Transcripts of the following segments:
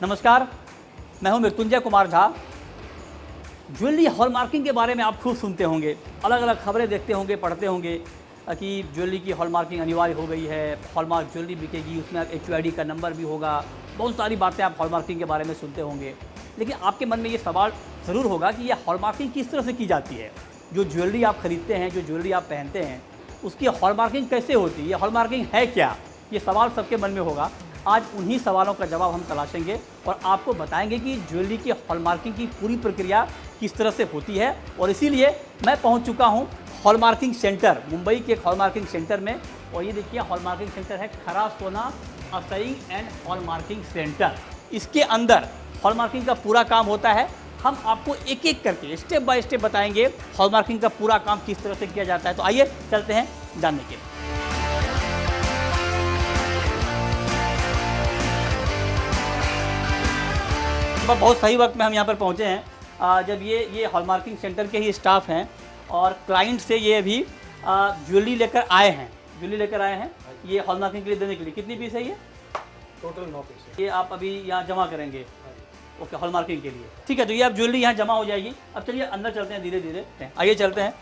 नमस्कार, मैं हूं मृत्युंजय कुमार झा। ज्वेलरी हॉलमार्किंग के बारे में आप खूब सुनते होंगे, अलग अलग खबरें देखते होंगे, पढ़ते होंगे कि ज्वेलरी की हॉलमार्किंग अनिवार्य हो गई है, हॉलमार्क ज्वेलरी बिकेगी, उसमें HUID का नंबर भी होगा। बहुत सारी बातें आप हॉलमार्किंग के बारे में सुनते होंगे, लेकिन आपके मन में ये सवाल ज़रूर होगा कि यह हॉलमार्किंग किस तरह से की जाती है। जो ज्वेलरी आप ख़रीदते हैं, जो ज्वेलरी आप पहनते हैं, उसकी हॉलमार्किंग कैसे होती है, ये हॉलमार्किंग है क्या? ये सवाल सबके मन में होगा। आज उन्हीं सवालों का जवाब हम तलाशेंगे और आपको बताएंगे कि ज्वेलरी की हॉलमार्किंग की पूरी प्रक्रिया किस तरह से होती है। और इसीलिए मैं पहुंच चुका हूं हॉलमार्किंग सेंटर, मुंबई के एक हॉलमार्किंग सेंटर में। और ये देखिए हॉलमार्किंग सेंटर है खरा सोना असइंग एंड हॉलमार्किंग सेंटर। इसके अंदर हॉलमार्किंग का पूरा काम होता है। हम आपको एक एक करके स्टेप बाय स्टेप बताएंगे हॉलमार्किंग का पूरा काम किस तरह से किया जाता है। तो आइए चलते हैं जानने के लिए। बहुत सही वक्त में हम यहाँ पर पहुँचे हैं जब ये हॉलमार्किंग सेंटर के ही स्टाफ हैं और क्लाइंट से ये अभी ज्वेलरी लेकर आए हैं ये हॉलमार्किंग के लिए देने के लिए। कितनी पीस है ये? टोटल 9 पीस है। ये आप अभी यहाँ जमा करेंगे ओके हॉलमार्किंग के लिए, ठीक है। तो ये आप ज्वेलरी यहाँ जमा हो जाएगी। अब चलिए अंदर चलते हैं धीरे धीरे, आइए चलते हैं।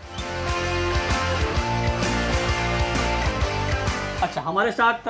अच्छा, हमारे साथ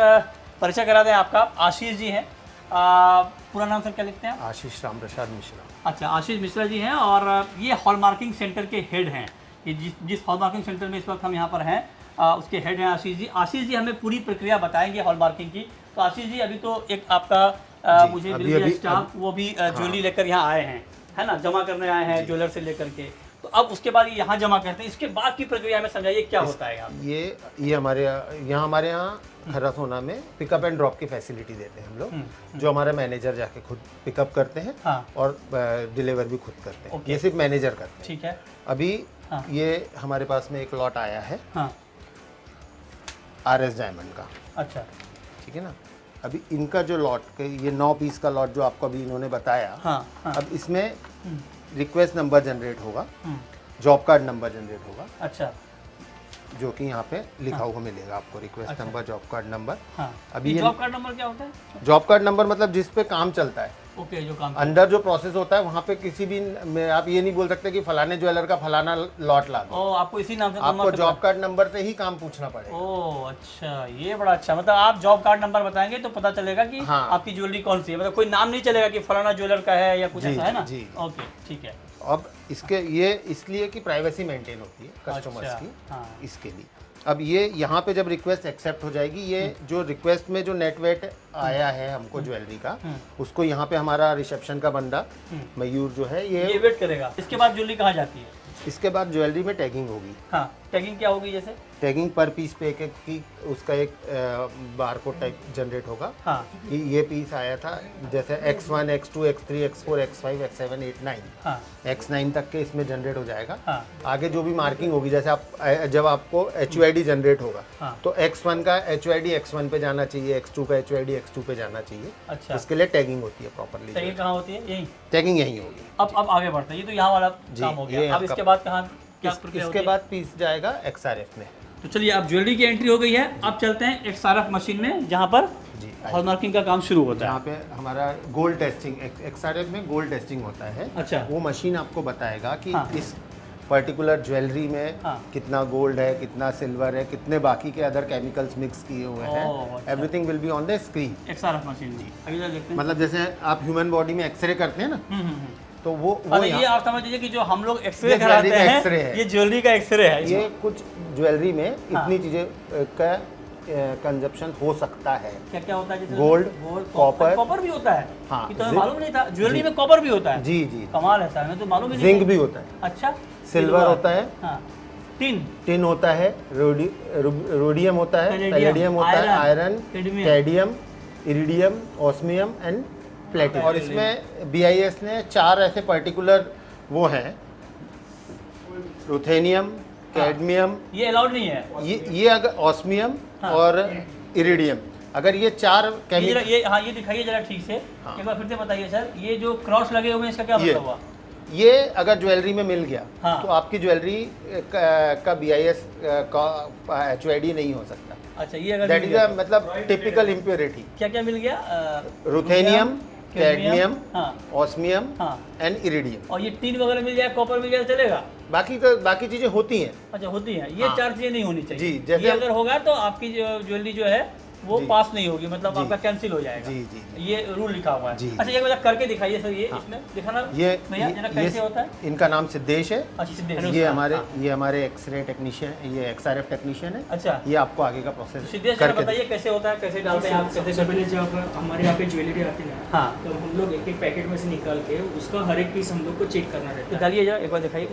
परिचय करा दें आपका। आशीष जी हैं, पूरा नाम सर क्या लिखते हैं? आशीष राम प्रसाद मिश्रा। अच्छा, आशीष मिश्रा जी हैं और ये हॉलमार्किंग सेंटर के हेड हैं। ये जिस हॉलमार्किंग सेंटर में इस वक्त हम यहाँ पर हैं उसके हेड हैं आशीष जी। आशीष जी हमें पूरी प्रक्रिया बताएंगे हॉलमार्किंग की। तो आशीष जी, अभी तो एक आपका मुझे मिल गया स्टाफ, वो भी ज्वेलरी लेकर यहाँ आए हैं, है ना, जमा करने आए हैं ज्वेलर से लेकर के। तो अब उसके बाद ये यहाँ जमा करते हैं, इसके बाद की प्रक्रिया में समझाइए क्या होता है यहाँ? ये हमारे यहाँ खरा सोना में पिकअप एंड ड्रॉप की फैसिलिटी देते हैं हम लोग, जो हमारे मैनेजर जाके खुद पिकअप करते हैं। हाँ। और डिलीवर भी खुद करते हैं। ये सिर्फ मैनेजर करते हैं। ठीक है। अभी ये हमारे पास में एक लॉट आया है RS डायमंड का। अच्छा, ठीक है ना। अभी इनका जो लॉट ये 9 पीस का लॉट जो आपको अभी इन्होंने बताया, अब इसमें रिक्वेस्ट नंबर जनरेट होगा, जॉब कार्ड नंबर जनरेट होगा। अच्छा, जो कि यहाँ पे लिखा हुआ मिलेगा आपको, request number, job card number. अभी ये जॉब कार्ड नंबर क्या होता है? जॉब कार्ड नंबर मतलब जिस पे काम चलता है, ओके, जो काम अंडर जो प्रोसेस होता है वहाँ पे किसी भी में आप ये नहीं बोल सकते कि फलाने ज्वेलर का फलाना लॉट ला दो। आपको इसी नाम से आपको जॉब कार्ड नंबर पे ही काम पूछना पड़ेगा। ओह अच्छा, ये बड़ा अच्छा। मतलब आप जॉब कार्ड नंबर बताएंगे तो पता चलेगा कि आपकी ज्वेलरी कौन सी है। मतलब कोई नाम नहीं चलेगा कि फलाना ज्वेलर का है या कुछ ऐसा, है ना? जी। ओके, ठीक है। अब इसके ये इसलिए कि प्राइवेसी मेंटेन होती है कस्टमर्स की, इसके लिए। अब ये यहाँ पे जब रिक्वेस्ट एक्सेप्ट हो जाएगी, ये जो रिक्वेस्ट में जो नेट वेट आया है हमको ज्वेलरी का, उसको यहाँ पे हमारा रिसेप्शन का बंदा मयूर जो है ये वेट करेगा। इसके बाद ज्वेलरी कहाँ जाती है? इसके बाद ज्वेलरी में टैगिंग होगी। हाँ, टैगिंग क्या होगी? जैसे टैगिंग पर पीस पे एक की उसका एक बारकोड टाइप जनरेट होगा। कि ये पीस आया था, जैसे X1, X2, X3, X4, X5, X7, 8, 9, X9 तक के इसमें जनरेट हो जाएगा। आगे जो भी मार्किंग होगी, जैसे आप जब आपको HUID जनरेट होगा तो X1 का HUID X1 पे जाना चाहिए, X2 का HUID X2 पे जाना चाहिए। अच्छा, उसके लिए टैगिंग होती है प्रॉपरली। टैगिंग कहाँ होती है? यही टैगिंग यही होगी। अब आगे बढ़ते हैं। ये तो यहाँ वाला काम हो गया। अब इसके बाद कहाँ क्या प्रक्रिया होती है? इसके बाद पीस जाएगा XRF में। तो चलिए, अब ज्वेलरी की एंट्री हो गई है। अब चलते हैं XRF मशीन में, जहाँ पर हॉलमार्किंग का काम शुरू होता है। यहाँ पे हमारा गोल्ड टेस्टिंग, XRF में गोल्ड टेस्टिंग होता है। अच्छा, वो मशीन आपको बताएगा कि इस पर्टिकुलर ज्वेलरी में कितना गोल्ड है, कितना सिल्वर है, कितने बाकी के अदर केमिकल्स मिक्स किए हुए हैं। Everything will be on the screen. XRF machine जी, अभी देखते हैं। मतलब जैसे आप ह्यूमन बॉडी में एक्सरे करते हैं ना, तो वो ये आप समझ लीजिए कि जो हम लोग एक्सरे कराते हैं, ये ज्वेलरी का एक्सरे है। ये कुछ ज्वेलरी में इतनी चीजें का कंजप्शन हो सकता है। क्या क्या होता है? गोल्ड, कॉपर भी होता है। हाँ, तो मालूम नहीं था ज्वेलरी में कॉपर भी होता है। जी जी, कमाल है सर, मैं तो मालूम ही नहीं। जिंक भी होता है। अच्छा, सिल्वर होता है, टिन होता है, रोडियम होता है, पैलेडियम होता है, iron, cadmium, iridium, osmium and platinum. और इसमें BIS ने 4 ऐसे पर्टिकुलर वो हैं, रुथेनियम, कैडमियम, ये अलाउड नहीं है। ये अगर ऑस्मियम और इरिडियम, अगर ये 4 केमिकल, ये दिखाइए जरा ठीक से। एक बार फिर से बताइए सर, ये जो क्रॉस लगे हुए हैं इसका क्या मतलब हुआ? ये अगर ज्वेलरी में मिल गया तो आपकी ज्वेलरी का BIS का HUID नहीं हो सकता। अच्छा, ये अगर दैट इज मतलब टिपिकल इम्प्योरिटी। क्या क्या मिल गया? रुथेनियम, कैडमियम, हाँ ऑस्मियम हाँ। And iridium. और ये टीन वगैरह मिल जाए, कॉपर मिल जाए चलेगा? बाकी चीजें होती हैं। अच्छा होती है, ये हाँ। 4 चीजें नहीं होनी चाहिए। जी, जैसे ये हम- अगर होगा तो आपकी ज्वेलरी जो है वो जी। पास नहीं होगी, मतलब जी। आपका कैंसिल हो जाएगा। जी, जी, जी। ये रूल लिखा हुआ है। जी, अच्छा एक बार करके दिखाइए सर, ये हाँ। इसमें दिखाना ये भैया जरा कैसे होता है। इनका नाम सिद्धेश है। अच्छा सिद्धेश, ये हाँ। हमारे एक्सरे टेक्नीशियन, ये XRF टेक्नीशियन है। अच्छा ये आपको आगे का प्रोसेस सिद्धेश जरा बताइए कैसे होता है, कैसे डालते हैं आप, कैसे सबसे पहले जब हमारे यहाँ पे ज्वेलरी आती है ना, हाँ तो हम लोग एक एक पैकेट में से निकाल के उसका हर एक पीस हम लोग को चेक करना रहता तो है। डालिए जरा एक बार दिखाइए।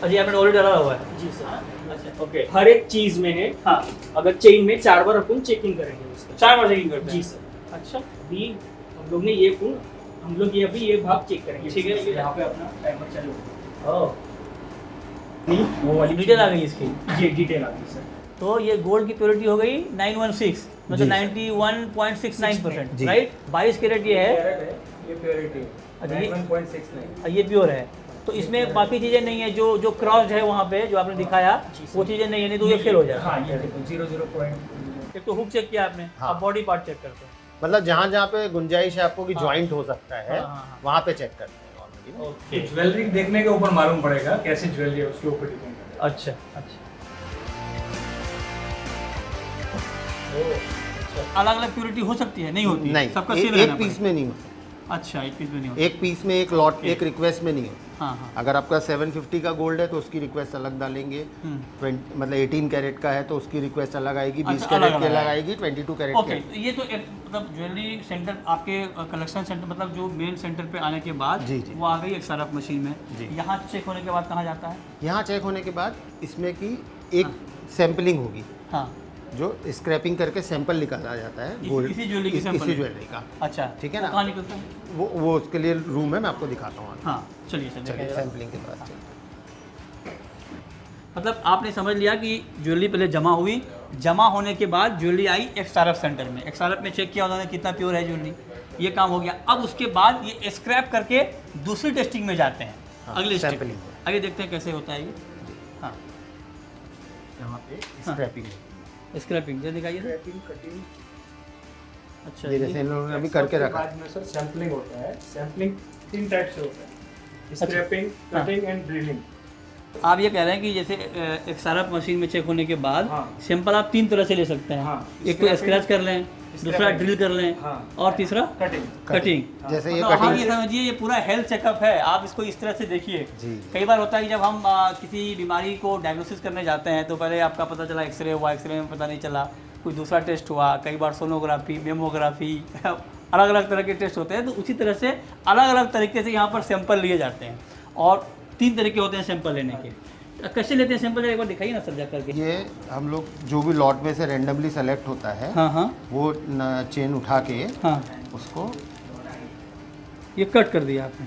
अच्छा आपने ऑलरेडी डाला हुआ है। जी सर। अच्छा ओके हर एक चीज में है। हाँ अगर चेन में 4 बार अपन चेकिंग करेंगे उसका। 4 बार चेकिंग करते हैं। जी सर। अच्छा अभी हम लोग ने ये कुल हम लोग ये अभी ये भाग चेक करेंगे। ठीक है। यहाँ पे अपना टाइमर चालू होगा। ओह नहीं, वो वाली डिटेल आ गई इसकी। जी डिटेल आ गई सर। तो ये गोल्ड की प्योरिटी हो गई 916, मतलब जी, 91.69%, जी। राइट। 22 कैरेट ये है। कैरेट है, ये प्योरिटी अच्छा, ये- 91.69। ये प्योर है। तो इसमें बाकी चीज़ें नहीं है, जो क्रॉस है वहाँ पे जो आपने दिखाया जी, वो चीज़ें नहीं है, नहीं तो ये फेल हो जाता हाँ है। ये देखो 00 पॉइंट। एक तो हुक चेक किया आपने, हाँ। अब बॉडी पार्ट चेक करते हैं। मतलब जहाँ जहाँ पे गुंजाइश है आपको कि हाँ। ज्वाइंट हो सकता है, हाँ, हाँ, हाँ। वहाँ पे चेक करते हैं ऑलरेडी ना। ओके ज्वेलरी देखने के ऊपर मालूम पड़ेगा कैसी ज्वेलरी है, उसके ऊपर डिपेंड करेगा। अच्छा अच्छा। अलग अलग प्योरिटी हो सकती है, नहीं होती? नहीं, सबका एक सेम रहना पीस पड़ेगा। में नहीं होता। अच्छा एक पीस में नहीं होता। एक पीस में एक लॉट, एक रिक्वेस्ट में नहीं होता। हाँ हाँ अगर आपका 750 का गोल्ड है तो उसकी रिक्वेस्ट अलग डालेंगे। 20 मतलब 18 कैरेट का है तो उसकी रिक्वेस्ट अलग आएगी, 20 अच्छा, कैरेट अलग की अलग अलग आएगी, 22 कैरेट ओके। की। तो ये तो एक मतलब ज्वेलरी सेंटर आपके कलेक्शन सेंटर, मतलब जो मेन सेंटर पे आने के बाद जी, जी। वो आ गई एक सरफ मशीन में। जी। यहाँ चेक होने के बाद कहाँ जाता है? यहाँ चेक होने के बाद इसमें की एक सैंपलिंग होगी, हाँ जो स्क्रैपिंग करके सैंपल निकाला जाता है गोल्ड, इसी ज्वेलरी की सैंपल? इसी ज्वेलरी का। अच्छा ठीक है वो ना? कहाँ निकलता है? वो उसके लिए रूम है, मैं आपको दिखाता हूँ। हाँ चलिए चलिए चलिए। सैंपलिंग के बाद चलिए। मतलब आपने समझ लिया कि ज्वेलरी पहले जमा हुई, जमा होने के बाद ज्वेलरी आई XRF सेंटर में, XRF में चेक किया उन्होंने कितना प्योर है ज्वेलरी, ये काम हो गया। अब उसके बाद ये स्क्रैप करके दूसरी टेस्टिंग में जाते हैं, हाँ, अगले स्टेप सैंपलिंग में। में। आगे देखते हैं कैसे होता है ये। हाँ यहाँ पे स्क्रैपिंग स्क्रैपिंग जो दिखाइए सर। Scrapping, cutting. अच्छा ये जैसे इन लोगों ने अभी करके रखा है। बाद में सर सैम्पलिंग होता है। सैम्पलिंग 3 टाइप से होता है, स्क्रैपिंग, हाँ। Cutting and drilling. आप ये कह रहे हैं कि जैसे एक सरफ मशीन में चेक होने के बाद हाँ। सैंपल आप 3 तरह से ले सकते हैं। हाँ। एक तो Scraping, स्क्रैच कर लें, दूसरा Scraping। ड्रिल कर लें, हाँ। और तीसरा कटिंग। कटिंग। जैसे ये मतलब हाँ, कटिंग ये समझिए ये पूरा हेल्थ चेकअप है, आप इसको इस तरह से देखिए। जी। कई बार होता है कि जब हम किसी बीमारी को डायग्नोसिस करने जाते हैं तो पहले आपका पता चला एक्सरे हुआ, एक्सरे में पता नहीं चला, कोई दूसरा टेस्ट हुआ, कई बार सोनोग्राफी, मेमोग्राफी अलग अलग तरह के टेस्ट होते हैं। तो उसी तरह से अलग अलग तरीके से यहाँ पर सैंपल लिए जाते हैं, और 3 तरीके होते हैं सैंपल लेने के। कैसे लेते हैं सैंपल, एक बार दिखाइए ना सर जा करके। ये हम लोग जो भी लॉट में से रेंडमली सेलेक्ट होता है, हाँ हाँ वो चेन उठा के हाँ, उसको ये कट कर दिया आपने,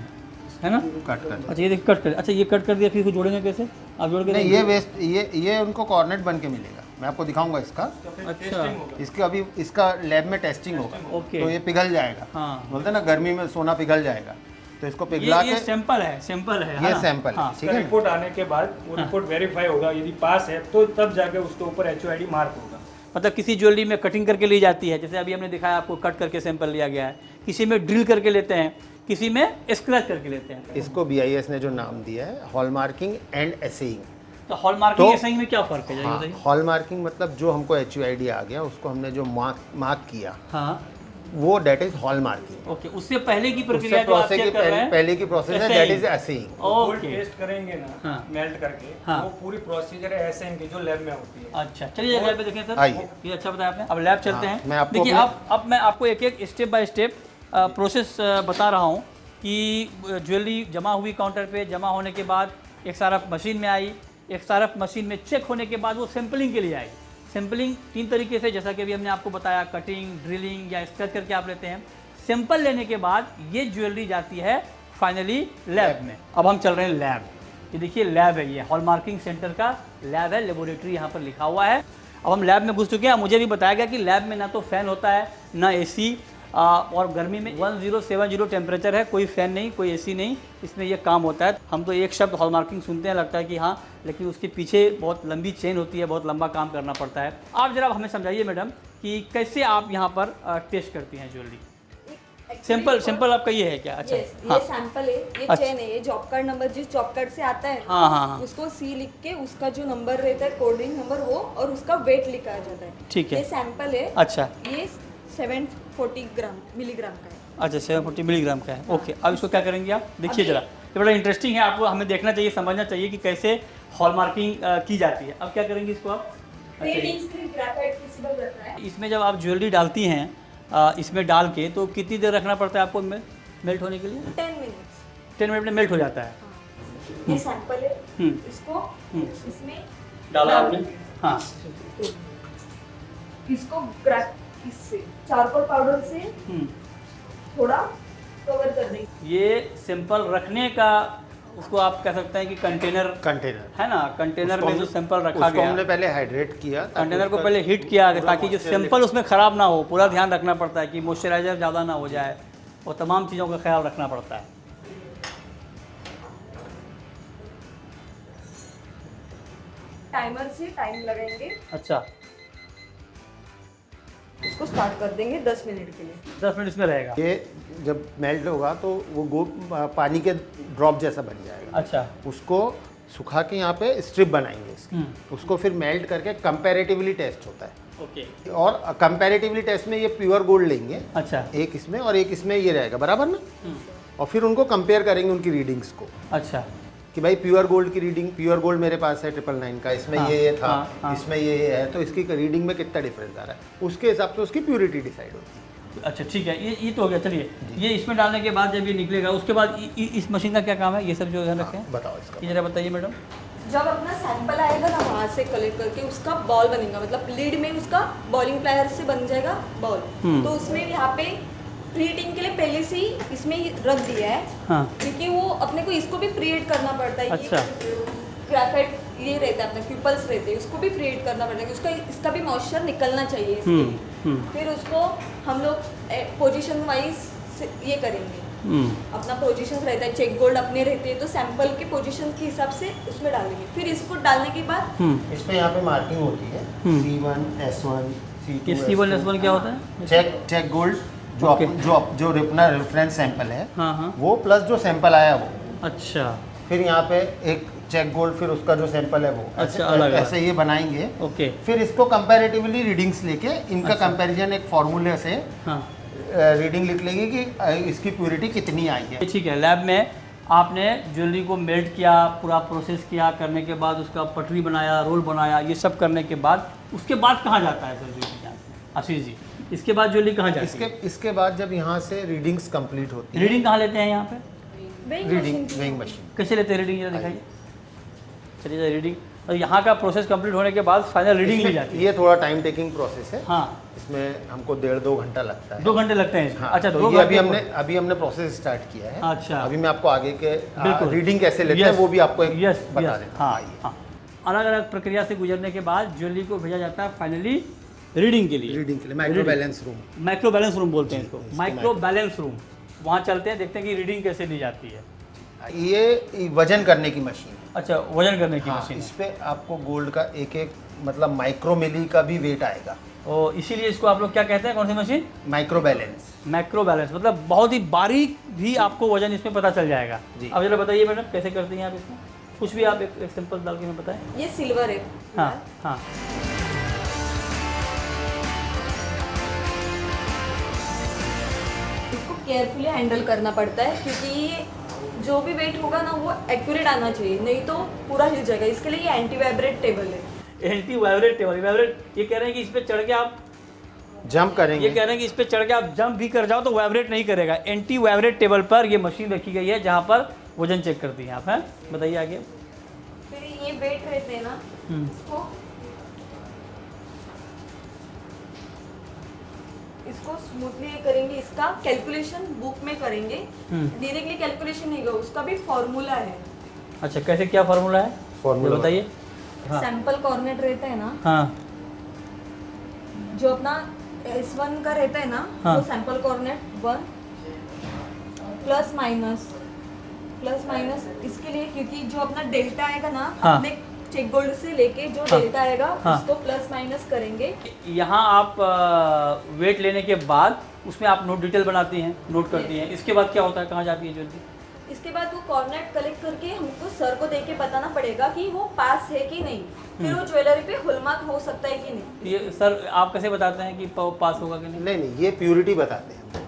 है ना? कट कर। अच्छा ये कट कर, अच्छा ये कट कर दिया, फिर इसको जोड़ेंगे कैसे? आप जोड़ के नहीं, देंगे? ये वेस्ट, ये उनको कॉर्नेट बन के मिलेगा। मैं आपको दिखाऊंगा इसका। अच्छा इसका अभी इसका लैब में टेस्टिंग होगा, ओके। तो ये पिघल जाएगा। हाँ। बोलते हैं ना गर्मी में सोना पिघल जाएगा, तो इसको पिघला ये के सैंपल है, सैंपल है, ये हाँ? सैंपल है, हाँ। ठीक है ना? रिपोर्ट आने के बाद वो रिपोर्ट वेरीफाई होगा, यदि पास है तो तब जाके उसके ऊपर HOID मार्क होगा। मतलब किसी ज्वेलरी में कटिंग करके ली जाती है, जैसे अभी हमने दिखाया आपको कट करके सैंपल लिया गया है, किसी में ड्रिल करके लेते हैं, किसी में स्क्रैच करके लेते हैं। इसको BIS ने जो नाम दिया है हॉलमार्किंग एंड एसेइंग। तो हॉलमार्किंग तो- के सही में क्या फर्क है जरा हाँ, बताइए। हॉलमार्किंग मतलब जो हमको HOID आ गया, उसको हमने जो मार्क किया, हाँ वो डेट इज हॉलमार्किंग। ओके, उससे पहले की उससे प्रक्रिया जो आप प्रोसेस चेक कर रहे हैं, पहले की प्रोसेस है, Assaying। That is assaying. Gold okay test करेंगे ना, हाँ। मेल्ट करके, हाँ। वो पूरी प्रोसीजर है ऐसे की जो लैब में होती है। अच्छा चलिए लैब पे देखें सर। आइए। ये अच्छा बताया आपने, अब लैब चलते हाँ, हैं। मैं आपको देखिए अपने- अब मैं आपको एक एक स्टेप बाय स्टेप प्रोसेस बता रहा हूँ कि ज्वेलरी जमा हुई काउंटर पे, जमा होने के बाद एक XRF मशीन में आई, XRF मशीन में चेक होने के बाद वो सैंपलिंग के लिए आई। सैंपलिंग 3 तरीके से, जैसा कि अभी हमने आपको बताया, कटिंग, ड्रिलिंग या स्क्रैच करके आप लेते हैं। सैंपल लेने के बाद ये ज्वेलरी जाती है फाइनली लैब में। अब हम चल रहे हैं लैब। ये देखिए लैब है, ये हॉलमार्किंग सेंटर का लैब है, लेबोरेटरी यहाँ पर लिखा हुआ है। अब हम लैब में घुस चुके हैं। मुझे भी बताया गया कि लैब में ना तो फ़ैन होता है, ना AC, और गर्मी में 1070 टेम्परेचर है, कोई फ़ैन नहीं, कोई AC नहीं, इसमें ये काम होता है। हम तो एक शब्द हॉलमार्किंग सुनते हैं, लगता है कि हाँ, लेकिन उसके पीछे बहुत लंबी चेन होती है, बहुत लंबा काम करना पड़ता है। आप ज़रा हमें समझाइए मैडम कि कैसे आप यहाँ पर टेस्ट करती हैं ज्वेलरी। सिंपल आपका ये है क्या? अच्छा ये सैंपल है, ये अच्छा। चेन है, ये जॉब कार्ड नंबर जिस जॉब कार्ड से आता है हाँ। उसको सी लिख के उसका जो नंबर रहता है कोडिंग नंबर वो और उसका वेट लिखा जाता है। ठीक है। ये सैंपल है। अच्छा। ये 740 मिलीग्राम का है। अच्छा 740 मिलीग्राम का है। ओके, अब इसको क्या करेंगे आप? देखिए जरा, ये बड़ा इंटरेस्टिंग है, आपको हमें देखना चाहिए, समझना चाहिए कि कैसे हॉलमार्किंग की जाती है। अब क्या करेंगे इसको आप? रीडिंग स्क्रीन ग्रेफाइट क्रूसिबल रहता है। इसमें जब आप ज्वेलरी डालती हैं इसमें डाल के, तो कितनी देर रखना पड़ता है आपको मेल्ट होने के लिए? 10 मिनट्स। 10 मिनट में मेल्ट हो जाता है। ये सैंपल है, इसको इसमें डाला आपने? हाँ। इसको इससे चारकोल पाउडर से थोड़ा कवर कर देंगे। ये सैंपल रखने का, उसको आप कह सकते हैं कि कंटेनर है ना, कंटेनर में जो सैंपल रखा उसको गया, हमने पहले हाइड्रेट किया, कंटेनर को पहले हीट किया ताकि जो सैंपल उसमें ख़राब ना हो। पूरा ध्यान रखना पड़ता है कि मॉइस्चराइजर ज़्यादा ना हो जाए और तमाम चीज़ों का ख्याल रखना पड़ता है। टाइमर से टाइम लगाएंगे, अच्छा, इसको स्टार्ट कर देंगे 10 मिनट के लिए। 10 मिनट इसमें रहेगा। ये जब मेल्ट होगा तो वो पानी के ड्रॉप जैसा बन जाएगा। अच्छा। उसको सुखा के यहाँ पे स्ट्रिप बनाएंगे इसकी, उसको फिर मेल्ट करके कंपैरेटिवली टेस्ट होता है। ओके। और कंपैरेटिवली टेस्ट में ये प्योर गोल्ड लेंगे, अच्छा। एक इसमें और एक इसमें ये रहेगा बराबर में, और फिर उनको कंपेयर करेंगे उनकी रीडिंग्स को अच्छा। कि भाई प्योर गोल्ड की रीडिंग, प्योर गोल्ड मेरे पास है 999 का, इसमें हाँ, ये था, हाँ। इसमें ये है, तो इसकी रीडिंग में कितना डिफरेंस आ रहा है, उसके हिसाब से उसकी प्योरिटी डिसाइड होती है। अच्छा ठीक है, ये तो हो गया। चलिए, ये इसमें डालने के बाद जब ये निकलेगा, उसके बाद इस मशीन का क्या काम है, ये सब जो ध्यान रखें? बताओ इसका। ये जरा बताइए मैडम। जब अपना सैंपल आएगा ना वहाँ से कलेक्ट करके उसका बॉल बनेगा, मतलब लीड में उसका बॉलिंग प्लायर से बन जाएगा बॉल। तो उसमें यहाँ पे प्रीहीटिंग के लिए पहले से ही इसमें ही रख दिया है। हाँ। क्योंकि वो अपने को इसको भी प्रीहीट करना पड़ता है। अच्छा। ग्रेफाइट ये रहता है अपना क्यूपल्स रहते हैं, उसको भी प्रीहीट करना पड़ता है, उसका इसका भी मॉइस्चर निकलना चाहिए इसके लिए। फिर उसको हम लोग पोजीशन वाइज ये करेंगे। अपना पोजीशन रहता है, चेक गोल्ड अपने रहते हैं, तो सैंपल के पोजीशन के हिसाब से उसमें डालेंगे। फिर इसको डालने के बाद इसमें यहाँ पे मार्किंग होती है C1 S1 ये C2 C1 S1 क्या होता है? चेक गोल्ड जो जो अपना रेफरेंस सैंपल है, हाँ। वो प्लस जो सैंपल आया वो। अच्छा। फिर यहाँ पे एक चेक गोल्ड, फिर उसका जो सैंपल है वो। अच्छा, अलग ऐसे ये बनाएंगे। ओके। फिर इसको कंपैरेटिवली रीडिंग्स लेके इनका कंपैरिजन एक फॉर्मूले से हाँ। रीडिंग लिख लेंगे कि इसकी प्योरिटी कितनी आई है। ठीक है, लैब में आपने ज्वेलरी को मेल्ट किया, पूरा प्रोसेस किया, करने के बाद उसका पटरी बनाया, रोल बनाया, ये सब करने के बाद उसके बाद कहाँ जाता है सर ज्वेलरी? आशीष जी, इसके बाद ज्वेलरी कहाँ जाती है? इसके बाद जब यहाँ से रीडिंग्स कंप्लीट होती है, रीडिंग कहाँ लेते हैं यहाँ पे? Weighing machine. कैसे लेते हैं रीडिंग, जरा दिखाइए। चलिए रीडिंग, और यहाँ का प्रोसेस कंप्लीट होने के बाद फाइनल रीडिंग ली जाती है। ये थोड़ा टाइम टेकिंग प्रोसेस है। हाँ। इसमें हमको 1.5-2 घंटा लगता है। 2 घंटे लगते हैं इसमें। हाँ, अच्छा, तो 2 ये घंटे अभी हमने प्रोसेस स्टार्ट किया है। अच्छा। अभी मैं आपको आगे के बिल्कुल। रीडिंग कैसे लेते हैं वो भी आपको एक बता देता हूँ। हाँ। अलग अलग प्रक्रिया से गुजरने के बाद ज्वेलरी को भेजा जाता है फाइनली रीडिंग के लिए। Micro balance room. Micro balance room बोलते हैं इसको, माइक्रो बैलेंस रूम। वहाँ चलते हैं, देखते हैं कि रीडिंग कैसे ली जाती है। ये वजन करने की मशीन है। अच्छा, वजन करने की हाँ, मशीन। इस पे आपको गोल्ड का एक एक मतलब माइक्रो मिली का भी वेट आएगा। और इसीलिए इसको आप लोग क्या कहते हैं, कौन सी machine? Micro balance. Micro balance, मतलब बहुत ही बारीक भी आपको वजन इसमें पता चल जाएगा। जी। अब जरा बताइए मैडम, कैसे करती हैं आप इसमें? कुछ भी आप एक सिंपल डाल के हमें बताएं। ये सिल्वर है। हाँ हाँ। इसको केयरफुली हैंडल करना पड़ता है क्योंकि जो भी वेट होगा ना वो एक्यूरेट आना चाहिए, नहीं तो पूरा हिल जाएगा। इसके लिए ये एंटी वाइब्रेट टेबल है। एंटी वाइब्रेट टेबल, वाइब्रेट, ये कह रहे हैं कि इस पे चढ़ के आप जंप करेंगे। ये कह रहे हैं कि इस पे चढ़ के आप जंप भी कर जाओ तो वाइब्रेट नहीं करेगा। एंटी वाइब्रेट टेबल पर ये मशीन रखी गई है जहाँ पर वजन चेक करती हैं आप। हैं, बताइए आगे। फिर ये वेट रहते हैं ना, इसको स्मूथली करेंगे। इसका कैलकुलेशन बुक में करेंगे, डायरेक्टली कैलकुलेशन नहीं होगा, उसका भी फॉर्मूला है। अच्छा, कैसे, क्या फार्मूला है? फॉर्मूला बताइए। हाँ। सैंपल कॉर्नेट रहता है ना, हाँ। जो अपना S1 का रहता है ना, हाँ। वो सैंपल कॉर्नेट 1 प्लस माइनस इसके लिए, क्योंकि जो अपना डेल्टा आएगा ना, हाँ। अपने चेक गोल्ड से लेके जो हाँ। डेल्टा आएगा हाँ। उसको प्लस माइनस करेंगे। यहाँ आप वेट लेने के बाद उसमें आप नोट डिटेल बनाती हैं, नोट करती हैं। इसके बाद क्या होता है, कहाँ जाती है ज्वेलरी? इसके बाद वो कॉर्नेट कलेक्ट करके हमको सर को देके बताना पड़ेगा कि वो पास है कि नहीं, फिर वो ज्वेलरी पे हॉलमार्क हो सकता है कि नहीं। ये सर आप कैसे बताते हैं कि पास होगा कि नहीं? नहीं, ये प्योरिटी बताते हैं।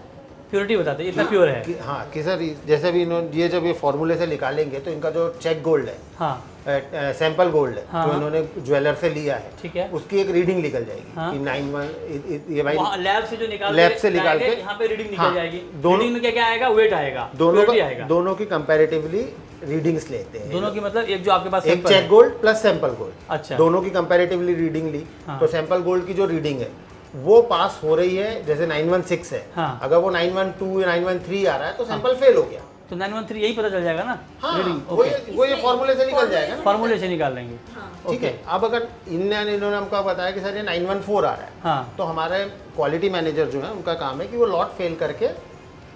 प्योरिटी बताते हैं, इतना प्योर है। हाँ कि सर जैसे भी इन्होंने ये जब ये फॉर्मूले से निकालेंगे तो इनका जो चेक गोल्ड है, हाँ सैंपल गोल्ड है, हाँ। जो इन्होंने ज्वेलर से लिया है, ठीक है। उसकी एक रीडिंग निकल जाएगी हाँ। कि 91 ये भाई वहाँ लैब से जो निकाल लैब से निकाल के यहाँ पे रीडिंग निकल हाँ, जाएगी। दोनों- रीडिंग में क्या क्या आएगा? वेट आएगा, दोनों purity का आएगा। दोनों की कंपैरेटिवली रीडिंग्स लेते हैं। दोनों की मतलब एक जो आपके पास एक sample चेक है। गोल्ड प्लस सैंपल गोल्ड, अच्छा। दोनों की कंपैरेटिवली रीडिंग ली। हाँ। तो सैंपल गोल्ड की जो रीडिंग है वो पास हो रही है, जैसे 916 है, हाँ। अगर वो 912 या 913 आ रहा है तो सैंपल फेल हो गया। तो 913 यही पता चल जाएगा ना? हाँ, रीडिंग वो ये फॉर्मूले से निकल जाएगा ना। फार्मूले से निकाल लेंगे। हाँ। ठीक है। अब अगर इन्होंने हमको बताया कि सर ये 914 आ रहा है, हाँ। तो हमारे क्वालिटी मैनेजर जो है उनका काम है कि वो लॉट फेल करके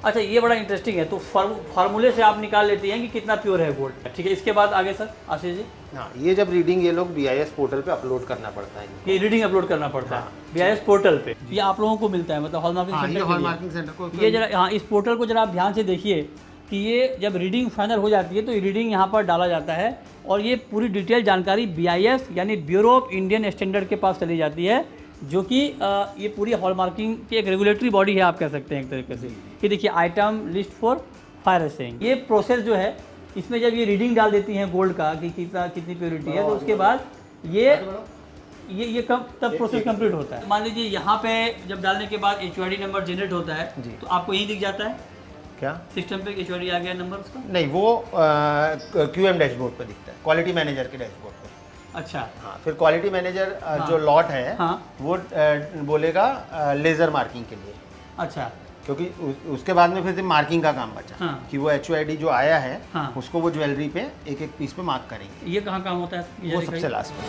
अच्छा, ये बड़ा इंटरेस्टिंग है। तो फार्मूले से आप निकाल लेती हैं कि कितना प्योर है गोल्ड। ठीक है, इसके बाद आगे सर आशीष जी? हाँ, ये जब रीडिंग ये लोग BIS पोर्टल पे अपलोड करना पड़ता है इनको। ये रीडिंग अपलोड करना पड़ता है BIS पोर्टल पे। ये आप लोगों को मिलता है, मतलब हॉलमार्किंग हाँ, सेंटर ये के लिए। हॉलमार्किंग सेंटर को ये जरा हाँ, इस पोर्टल को जरा आप ध्यान से देखिए कि ये जब रीडिंग फाइनल हो जाती है तो ये रीडिंग यहाँ पर डाला जाता है और ये पूरी डिटेल जानकारी BIS यानी ब्यूरो ऑफ इंडियन स्टैंडर्ड के पास चली जाती है, जो कि ये पूरी हॉलमार्किंग की एक रेगुलेटरी बॉडी है, आप कह सकते हैं एक तरीके से। कि देखिए item list for fire essaying, ये प्रोसेस जो है इसमें जब ये रीडिंग डाल देती हैं गोल्ड का कि कितनी प्योरिटी है, तो उसके बाद ये कब तब प्रोसेस कंप्लीट होता है। मान लीजिए यहाँ पे जब डालने के बाद HUID नंबर जनरेट होता है तो आपको यही दिख जाता है क्या सिस्टम पे HUID आ गया नंबर उसका? नहीं, वो QM डैशबोर्ड पे दिखता है, क्वालिटी मैनेजर के डैशबोर्ड पे। अच्छा हाँ, फिर क्वालिटी मैनेजर जो लॉट है हाँ। वो बोलेगा लेजर मार्किंग के लिए, अच्छा क्योंकि उसके बाद में फिर मार्किंग का काम बचा हाँ। कि वो HUID जो आया है हाँ। उसको वो ज्वेलरी पे एक एक पीस पे मार्क करेंगे। ये कहाँ काम होता है? ये वो दिखाइए। सबसे लास्ट में।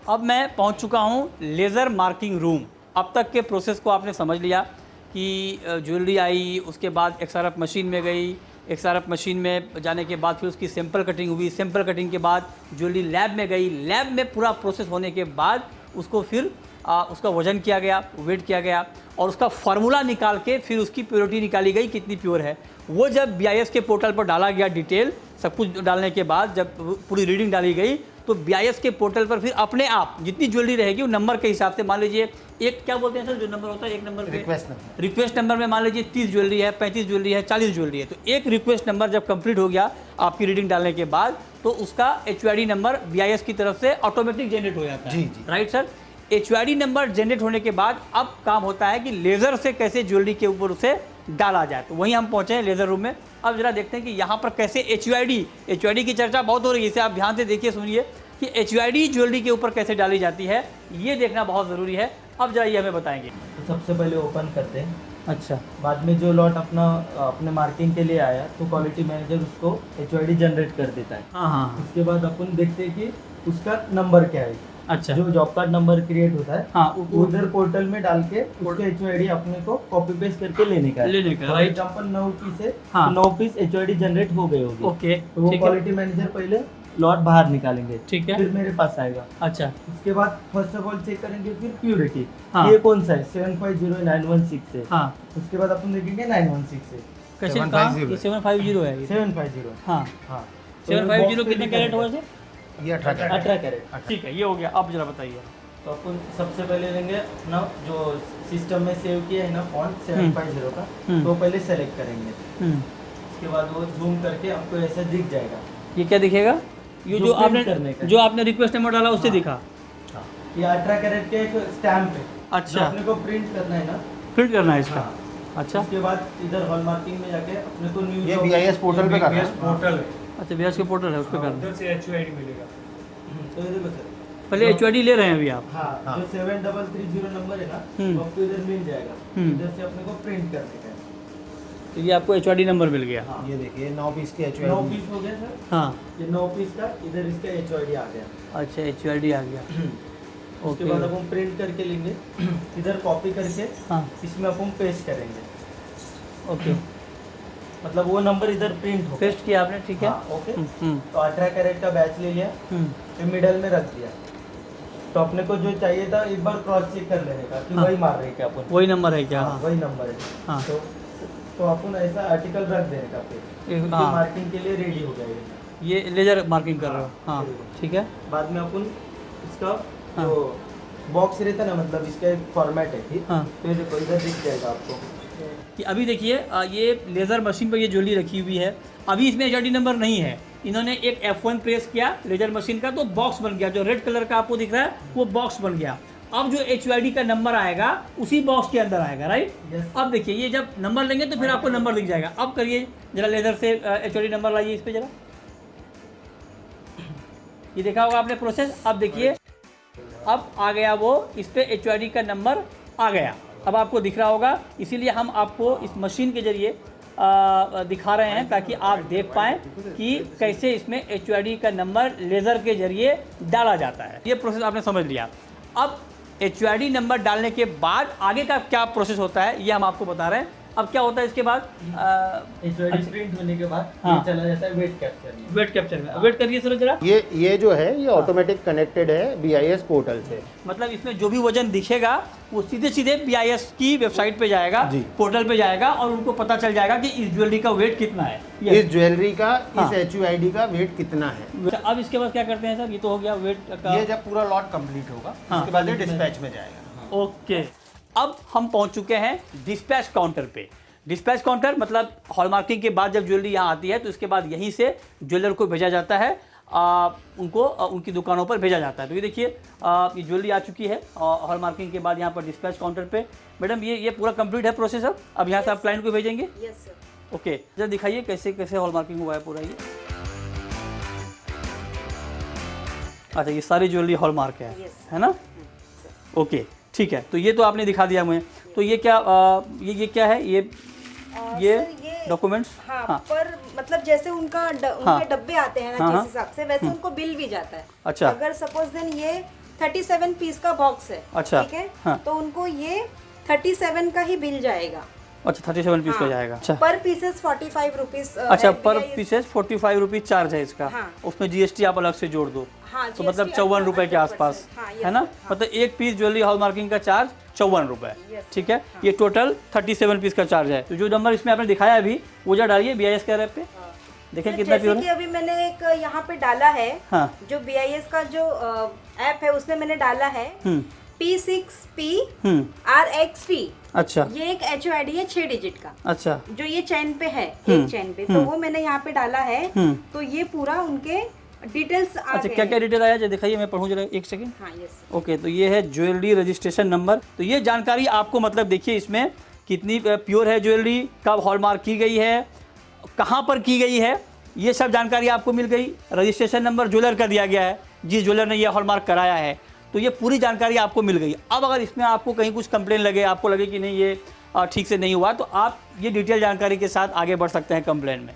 अब मैं पहुंच चुका हूं लेज़र मार्किंग रूम। अब तक के प्रोसेस को आपने समझ लिया कि ज्वेलरी आई, उसके बाद XRF मशीन में गई, XRF मशीन में जाने के बाद फिर उसकी सैंपल कटिंग हुई, सैंपल कटिंग के बाद ज्वेलरी लैब में गई, लैब में पूरा प्रोसेस होने के बाद उसको फिर उसका वजन किया गया, वेट किया गया और उसका फार्मूला निकाल के फिर उसकी प्योरिटी निकाली गई कितनी प्योर है। वो जब BIS के पोर्टल पर डाला गया डिटेल, सब कुछ डालने के बाद जब पूरी रीडिंग डाली गई तो BIS के पोर्टल पर फिर अपने आप जितनी ज्वेलरी रहेगी वो नंबर के हिसाब से, मान लीजिए एक क्या बोलते हैं सर जो नंबर होता है एक नंबर पे, रिक्वेस्ट नंबर में मान लीजिए 30 ज्वेलरी है, 35 ज्वेलरी है, 40 ज्वेलरी है, तो एक रिक्वेस्ट नंबर जब कंप्लीट हो गया आपकी रीडिंग डालने के बाद तो उसका HUID नंबर BIS की तरफ से ऑटोमेटिक जनरेट हो जाता है। जी। Right sir. HUID number generate होने के बाद अब काम होता है कि लेज़र से कैसे ज्वेलरी के ऊपर उसे डाला जाए। तो वहीं हम पहुंचे हैं लेज़र रूम में। अब जरा देखते हैं कि यहाँ पर कैसे HUID की चर्चा बहुत हो रही है, इसे आप ध्यान से देखिए सुनिए कि HUID ज्वेलरी के ऊपर कैसे डाली जाती है, ये देखना बहुत ज़रूरी है। अब जरा ये हमें बताएंगे। तो सबसे पहले ओपन करते हैं। अच्छा, बाद में जो लॉट अपने मार्किंग के लिए आया तो क्वालिटी मैनेजर उसको HUID जनरेट कर देता है। हाँ हाँ उसके बाद अपन देखते हैं कि उसका नंबर क्या है। अच्छा जो जॉब कार्ड नंबर क्रिएट होता है हाँ, उधर पोर्टल में डाल के उसके HUID अपने को कॉपी पेस्ट करके लेने का राइट। फॉर एग्जाम्पल 9 पीस है हाँ। तो 9 पीस HUID जनरेट हो गए होंगे। ओके, तो वो ठीक है क्वालिटी मैनेजर पहले लॉट बाहर निकालेंगे, ठीक है। फिर मेरे पास आएगा। अच्छा उसके बाद फर्स्ट ऑफ ऑल चेक करेंगे फिर प्योरिटी, हाँ। ये कौन सा है 750916 है। हाँ, उसके बाद अपन देखेंगे 916 है, कैसे 750 कहाँ? ये 750 है ये। 750 हाँ, हाँ 750 कितने कैरेट हुआ सर? ये 18 18 कैरेट। ठीक है, ये हो गया। अब जरा बताइए। तो अपन सबसे पहले लेंगे ना जो सिस्टम में सेव किया है ना फॉन्ट 750 का, तो पहले सेलेक्ट करेंगे। उसके बाद वो जूम करके आपको ऐसा दिख जाएगा। ये क्या दिखेगा? ये जो जो print करने का। जो आपने रिक्वेस्ट नंबर डाला उससे दिखा। ये 18 कैरेट के एक स्टैम्प है, अच्छा। जो अपने को प्रिंट करना है ना। फिट करना है इसका। हाँ। अच्छा उसके बाद इधर हॉल मार्किंग में जाके अपने को न्यू ये BIS पोर्टल पे करना BIS है। पोर्टल है, अच्छा, BIS के पोर्टल है उस पर करना। उधर से HUID मिलेगा। तो ये देखो सर, पहले HUID ले रहे हैं अभी आप। हाँ, हाँ। जो 7330 नंबर है ना हम्म। वो आपको इधर मिल जाएगा। इधर से अपने को प्रिंट करने का है। तो ये आपको HUID नंबर मिल गया। हाँ। ये देखिए 9 पीस की 9 HUID। पीस हो गया सर, हाँ, ये 9 पीस का इधर इसका HUID आ गया। अच्छा HUID आ गया। उसके ओके। बाद अपन प्रिंट करके लेंगे, इधर कॉपी करके हाँ, इसमें अपन पेस्ट करेंगे। ओके। मतलब वो नंबर इधर प्रिंट हो। पेस्ट किया आपने, ठीक है। ओके, हम्म, तो 18 कैरेट का बैच ले लिया, फिर मिडल में रख दिया। तो अपने को जो चाहिए था एक बार क्रॉस चेक कर लेने का कि हाँ। वही मार रहे क्या अपन, वही नंबर है क्या? हाँ, वही नंबर है। हाँ। तो अपन ऐसा आर्टिकल रख देने का, फिर हाँ। मार्किंग के लिए रेडी हो जाएगा। ये लेजर मार्किंग कर रहे हो? हाँ, ठीक है। बाद में अपन इसका हाँ। जो बॉक्स रहता है ना, मतलब इसका एक फॉर्मेट है, ठीक। हाँ। तो ये देखो इधर दिख जाएगा आपको कि अभी देखिए ये लेज़र मशीन पर ये ज्वेलरी रखी हुई है। अभी इसमें HID नंबर नहीं है। इन्होंने एक F1 प्रेस किया लेजर मशीन का, तो बॉक्स बन गया। जो रेड कलर का आपको दिख रहा है वो बॉक्स बन गया। अब जो HID का नंबर आएगा उसी बॉक्स के अंदर आएगा, राइट? Yes. अब देखिए ये जब नंबर लेंगे तो फिर आपको नंबर दिख जाएगा। अब करिए जरा लेज़र से HID नंबर लाइए इस पर जरा। ये देखा होगा आपने प्रोसेस। अब देखिए अब आ गया वो, इस पे HID का नंबर आ गया। अब आपको दिख रहा होगा, इसीलिए हम आपको इस मशीन के ज़रिए दिखा रहे हैं ताकि आप देख पाएँ कि कैसे इसमें HID का नंबर लेज़र के ज़रिए डाला जाता है। ये प्रोसेस आपने समझ लिया। अब HID नंबर डालने के बाद आगे का क्या प्रोसेस होता है ये हम आपको बता रहे हैं। अब क्या होता है इसके बाद? HID प्रिंट होने के बाद हाँ। ये चला जाता है वेट कैप्चर में। वेट कैप्चर में। वेट करिए सर जरा। ये जो है ये ऑटोमेटिक कनेक्टेड है BIS पोर्टल से। मतलब इसमें जो भी वजन दिखेगा वो सीधे सीधे BIS की वेबसाइट पे जाएगा, जी। पोर्टल पे जाएगा और उनको पता चल जाएगा कि इस ज्वेलरी का वेट कितना है। इस ज्वेलरी का हाँ। इस HUID का वेट कितना है। अब इसके बाद क्या करते हैं सर? ये तो हो गया वेट का। ये जब पूरा लॉट कंप्लीट होगा हाँ। उसके बाद ये डिस्पैच में जाएगा। ओके, अब हम पहुंच चुके हैं डिस्पैच काउंटर पे। डिस्पैच काउंटर मतलब हॉलमार्किंग के बाद जब ज्वेलरी यहाँ आती है तो इसके बाद यहीं से ज्वेलर को भेजा जाता है, उनको उनकी दुकानों पर भेजा जाता है। तो ये देखिए ये ज्वेलरी आ चुकी है हॉलमार्किंग के बाद यहाँ पर डिस्पैच काउंटर पे। मैडम ये पूरा कंप्लीट है प्रोसेस। अब यहाँ से आप क्लाइंट को भेजेंगे? Yes sir. ओके, जरा दिखाइए कैसे कैसे हॉलमार्किंग हुआ है पूरा ये। अच्छा, ये सारी ज्वेलरी हॉलमार्क है, Yes. है ना? ओके, ठीक है। तो ये तो आपने दिखा दिया मुझे। तो ये क्या ये क्या है? ये सर, डॉक्यूमेंट्स? हाँ, पर मतलब जैसे उनके हाँ। डब्बे आते हैं ना हाँ, जिस हाँ। हिसाब से, वैसे उनको बिल भी जाता है। अच्छा। अगर सपोज देन ये 37 पीस का बॉक्स है, अच्छा, ठीक है, हाँ। तो उनको ये 37 का ही बिल जाएगा। अच्छा, 37 पीस का हाँ। जाएगा। अच्छा, पर पीसेस 45 रुपीज। अच्छा, पर पीसेस 45 रुपीज़ चार्ज है इसका। हाँ। उसमें GST आप अलग से जोड़ दो। हाँ, तो मतलब GST 54 रुपए के 18%, आसपास, हाँ, है ना? yes, हाँ। मतलब एक पीस ज्वेलरी हॉलमार्किंग का चार्ज 54 रुपए, Yes, ठीक है। ये टोटल 37 पीस का चार्ज है। तो जो नंबर इसमें आपने दिखाया अभी वो जा डालिए BIS के ऐप पे, देखें सर, कितना प्योर जैसे कि है। अभी मैंने एक यहाँ पे डाला है, हाँ। जो BIS का जो ऐप है उसमें मैंने डाला है P6P RXT। अच्छा, ये एक HID है 6 डिजिट का, अच्छा, जो ये चैन पे है, एक चैन पे, तो वो मैंने यहाँ पे डाला है। तो ये पूरा उनके डिटेल्स आ अच्छा, गए क्या क्या हैं। डिटेल आया जो दिखाइए, मैं पढ़ूँ जरा एक सेकंड। हाँ, यस। ओके, तो ये है ज्वेलरी रजिस्ट्रेशन नंबर। तो ये जानकारी आपको मतलब देखिए इसमें कितनी प्योर है ज्वेलरी, कब हॉलमार्क की गई है, कहाँ पर की गई है, ये सब जानकारी आपको मिल गई। रजिस्ट्रेशन नंबर ज्वेलर का दिया गया है, जिस ज्वेलर ने ये हॉलमार्क कराया है, तो ये पूरी जानकारी आपको मिल गई। अब अगर इसमें आपको कहीं कुछ कंप्लेन लगे, आपको लगे कि नहीं ये ठीक से नहीं हुआ, तो आप ये डिटेल जानकारी के साथ आगे बढ़ सकते हैं कंप्लेन में।